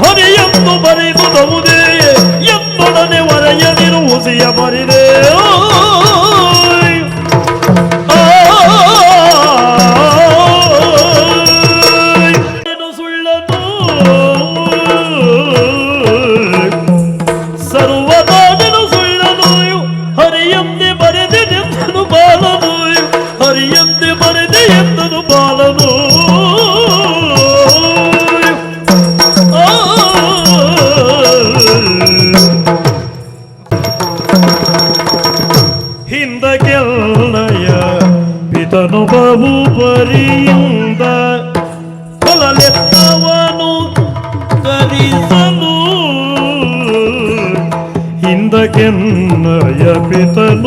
ಹರಿಯನ್ನು ಬರೆದುವುದೇ ಎಂದೊಡನೆ ವರೆಯದಿರು ಹುಸಿಯ ಬರಿದೆ ಸುಳ್ಳನು ಸರ್ವದಾದನು ಸುಳ್ಳನು ಹರಿಯಂತೆ ಬರೆದೆ ಎಂದನು ಬಾಲನು ಹರಿಯಂತೆ ಬರೆದೆ ಎಂದನು ಬಾಲನು ಹಿಂದಗೆಲ್ಲಯ ಪಿತನು ಬಹು ಪರಿಯಿಂದ ಕೊಲಲೆತ್ತವನು ಕಲಿಸಲು ಹಿಂದಗೆನ್ನಯ ಪಿತನು